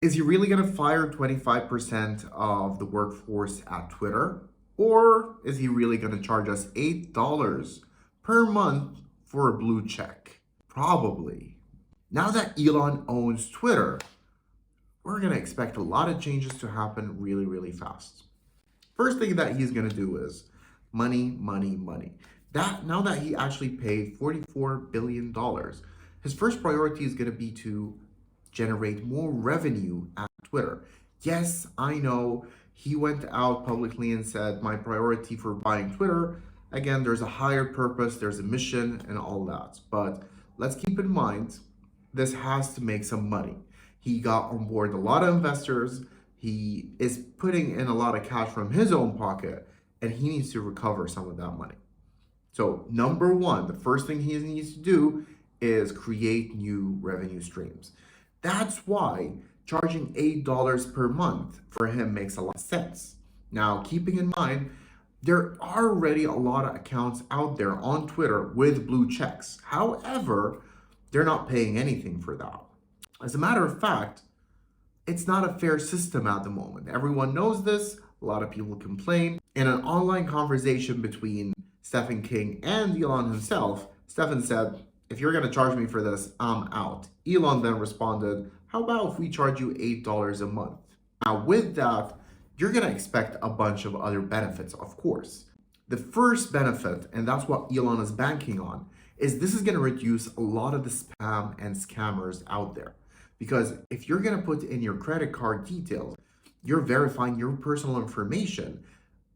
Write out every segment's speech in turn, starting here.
Is he really going to fire 25% of the workforce at Twitter? Or is he really going to charge us $8 per month for a blue check? Probably. Now that Elon owns Twitter, we're going to expect a lot of changes to happen really, really fast. First thing that he's going to do is money, money, money. Now that he actually paid $44 billion, his first priority is going to be to generate more revenue at Twitter. Yes, I know he went out publicly and said, my priority for buying Twitter, again, there's a higher purpose, there's a mission, and all that. But let's keep in mind, this has to make some money. He got on board a lot of investors. He is putting in a lot of cash from his own pocket, and he needs to recover some of that money. So, number one, the first thing he needs to do is create new revenue streams. That's why charging $8 per month for him makes a lot of sense. Now, keeping in mind, there are already a lot of accounts out there on Twitter with blue checks. However, they're not paying anything for that. As a matter of fact, it's not a fair system at the moment. Everyone knows this. A lot of people complain. In an online conversation between Stephen King and Elon himself, Stephen said, if you're going to charge me for this, I'm out. Elon then responded, how about if we charge you $8 a month? Now, with that, you're going to expect a bunch of other benefits, of course. The first benefit, and that's what Elon is banking on, is this is going to reduce a lot of the spam and scammers out there. Because if you're going to put in your credit card details, you're verifying your personal information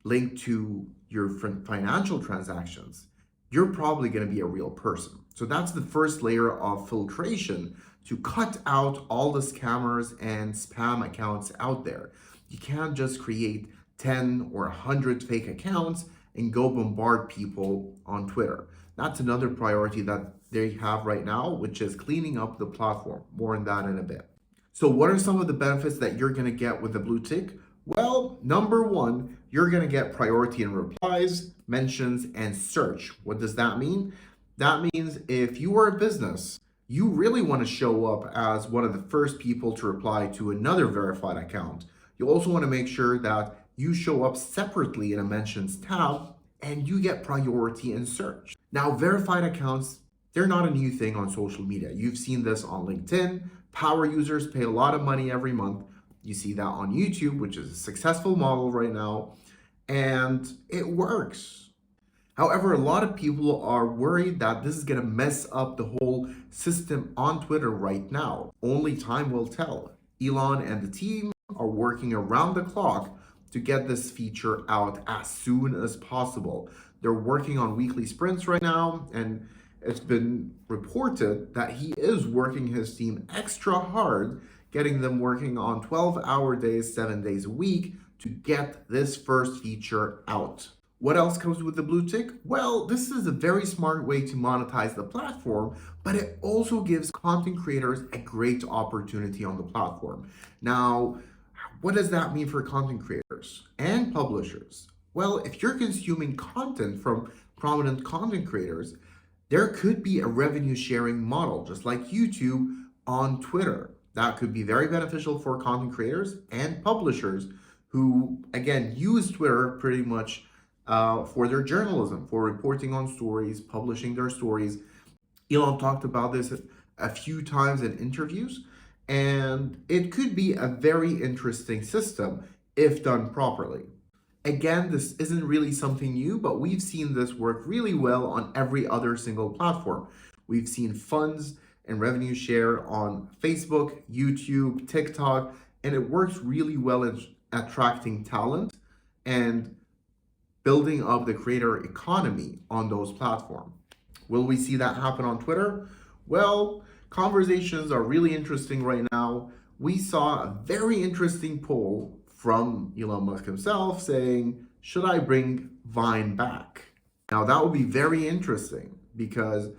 linked to your financial transactions, you're probably going to be a real person. So that's the first layer of filtration to cut out all the scammers and spam accounts out there. You can't just create 10 or 100 fake accounts and go bombard people on Twitter. That's another priority that they have right now, which is cleaning up the platform. More on that in a bit. So what are some of the benefits that you're going to get with the blue tick? Well, number one, you're going to get priority in replies, mentions, and search. What does that mean? That means if you are a business, you really want to show up as one of the first people to reply to another verified account. You also want to make sure that you show up separately in a mentions tab and you get priority in search. Now, verified accounts, they're not a new thing on social media. You've seen this on LinkedIn. Power users pay a lot of money every month. You see that on YouTube, which is a successful model right now, and it works. However, a lot of people are worried that this is going to mess up the whole system on Twitter right now. Only time will tell. Elon and the team are working around the clock to get this feature out as soon as possible. They're working on weekly sprints right now, and it's been reported that he is working his team extra hard, getting them working on 12-hour days, 7 days a week to get this first feature out. What else comes with the blue tick? Well, this is a very smart way to monetize the platform, but it also gives content creators a great opportunity on the platform. Now, what does that mean for content creators and publishers? Well, if you're consuming content from prominent content creators, there could be a revenue sharing model, just like YouTube on Twitter. That could be very beneficial for content creators and publishers who, again, use Twitter pretty much for their journalism, for reporting on stories, publishing their stories. Elon talked about this a few times in interviews, and it could be a very interesting system if done properly. Again, this isn't really something new, but we've seen this work really well on every other single platform. We've seen funds and revenue share on Facebook, YouTube, TikTok, and it works really well in attracting talent and building up the creator economy on those platforms. Will we see that happen on Twitter? Well, conversations are really interesting right now. We saw a very interesting poll from Elon Musk himself saying, should I bring Vine back? Now that would be very interesting because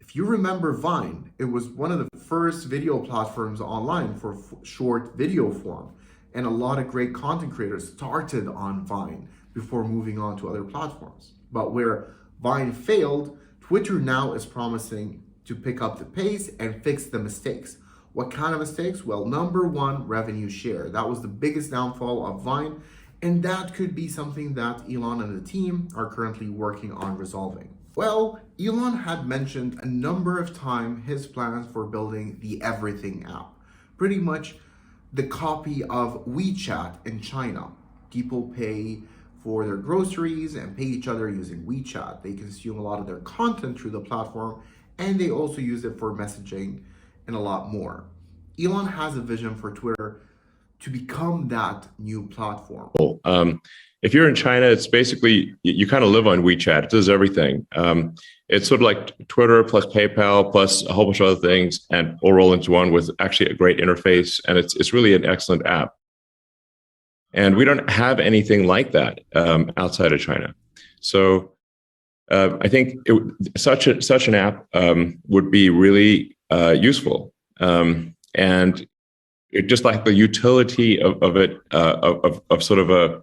if you remember Vine, it was one of the first video platforms online for short video form. And a lot of great content creators started on Vine before moving on to other platforms. But where Vine failed, Twitter now is promising to pick up the pace and fix the mistakes. What kind of mistakes? Well, number one, revenue share. That was the biggest downfall of Vine, and that could be something that Elon and the team are currently working on resolving. Well, Elon had mentioned a number of times his plans for building the Everything app, pretty much the copy of WeChat in China. People pay for their groceries and pay each other using WeChat. They consume a lot of their content through the platform, and they also use it for messaging and a lot more. Elon has a vision for Twitter to become that new platform. If you're in China, it's basically, you kind of live on WeChat. It does everything. It's sort of like Twitter plus PayPal plus a whole bunch of other things, and all roll into one with actually a great interface. And it's really an excellent app. And we don't have anything like that outside of China. So I think such an app would be really useful. And just like the utility of it, of sort of a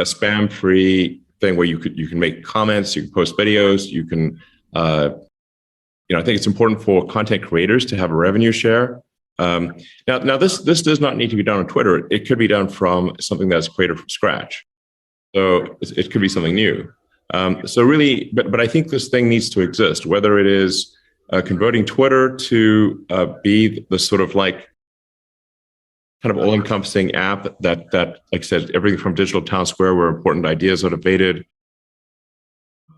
spam-free thing where you can make comments, you can post videos, you can, I think it's important for content creators to have a revenue share. Now this does not need to be done on Twitter. It could be done from something that's created from scratch. So it could be something new. So really, but I think this thing needs to exist, whether it is converting Twitter to be the sort of like kind of all-encompassing app that, like I said, everything from digital town square where important ideas are debated,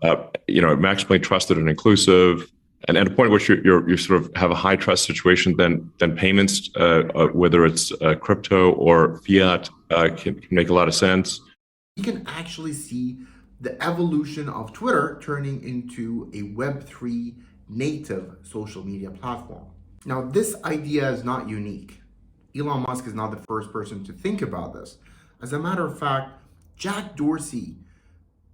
maximally trusted and inclusive, and at a point where you sort of have a high trust situation, then payments, whether it's crypto or fiat, can make a lot of sense. You can actually see the evolution of Twitter turning into a Web3 native social media platform. Now, this idea is not unique. Elon Musk is not the first person to think about this. As a matter of fact, Jack Dorsey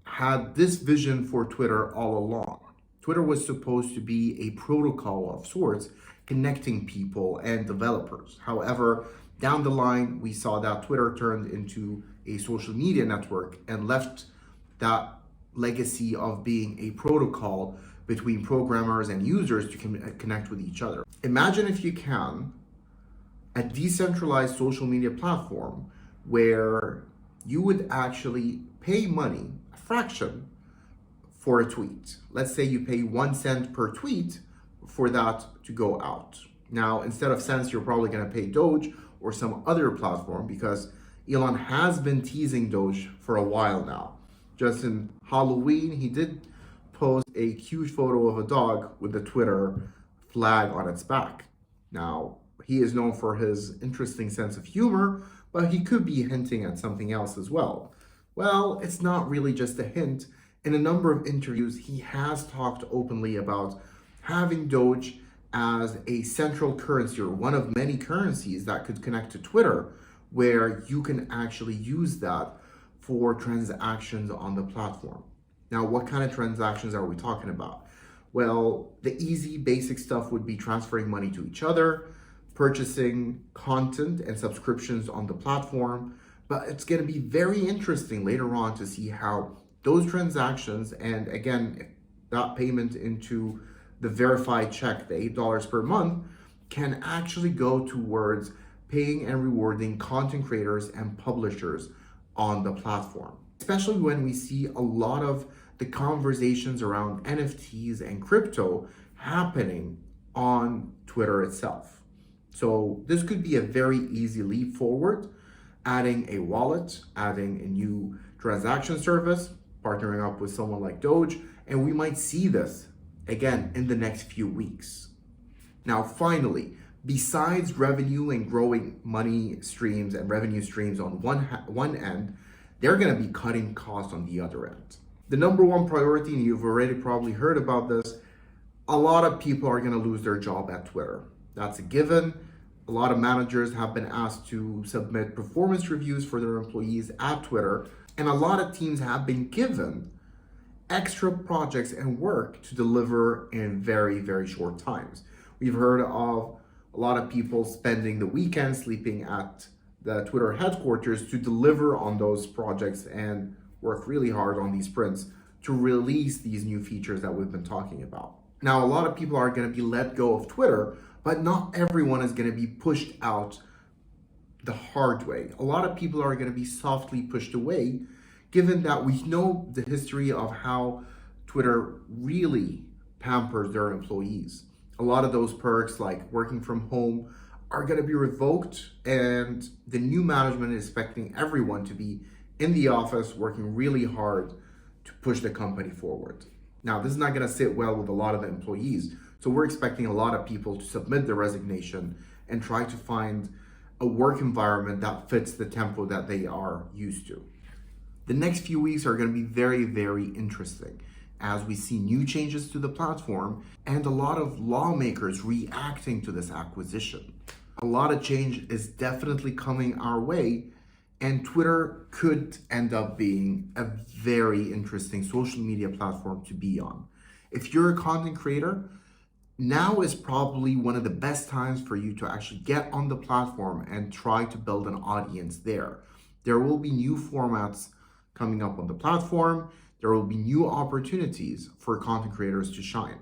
had this vision for Twitter all along. Twitter was supposed to be a protocol of sorts, connecting people and developers. However, down the line, we saw that Twitter turned into a social media network and left that legacy of being a protocol between programmers and users to connect with each other. Imagine, if you can, a decentralized social media platform where you would actually pay money, a fraction, for a tweet. Let's say you pay 1 cent per tweet for that to go out. Now, instead of cents, you're probably going to pay Doge or some other platform, because Elon has been teasing Doge for a while now. Just in Halloween, he did post a cute photo of a dog with the Twitter flag on its back. Now, he is known for his interesting sense of humor, but he could be hinting at something else as well. Well, it's not really just a hint. In a number of interviews, he has talked openly about having Doge as a central currency, or one of many currencies that could connect to Twitter, where you can actually use that for transactions on the platform. Now, what kind of transactions are we talking about? Well, the easy, basic stuff would be transferring money to each other, purchasing content and subscriptions on the platform. But it's going to be very interesting later on to see how those transactions, and again, that payment into the verified check, the $8 per month, can actually go towards paying and rewarding content creators and publishers on the platform. Especially when we see a lot of the conversations around NFTs and crypto happening on Twitter itself. So this could be a very easy leap forward, adding a wallet, adding a new transaction service, partnering up with someone like Doge, and we might see this again in the next few weeks. Now, finally, besides revenue and growing money streams and revenue streams on one end, they're going to be cutting costs on the other end. The number one priority, and you've already probably heard about this, a lot of people are going to lose their job at Twitter. That's a given. A lot of managers have been asked to submit performance reviews for their employees at Twitter, and a lot of teams have been given extra projects and work to deliver in very, very short times. We've heard of a lot of people spending the weekend sleeping at the Twitter headquarters to deliver on those projects and work really hard on these sprints to release these new features that we've been talking about. Now, a lot of people are going to be let go of Twitter, But not everyone is going to be pushed out the hard way. A lot of people are going to be softly pushed away, given that we know the history of how Twitter really pampers their employees. A lot of those perks, like working from home, are going to be revoked, and the new management is expecting everyone to be in the office working really hard to push the company forward. Now, this is not going to sit well with a lot of the employees, so we're expecting a lot of people to submit their resignation and try to find a work environment that fits the tempo that they are used to. The next few weeks are going to be very, very interesting as we see new changes to the platform and a lot of lawmakers reacting to this acquisition. A lot of change is definitely coming our way, and Twitter could end up being a very interesting social media platform to be on. If you're a content creator, now is probably one of the best times for you to actually get on the platform and try to build an audience there. There will be new formats coming up on the platform. There will be new opportunities for content creators to shine.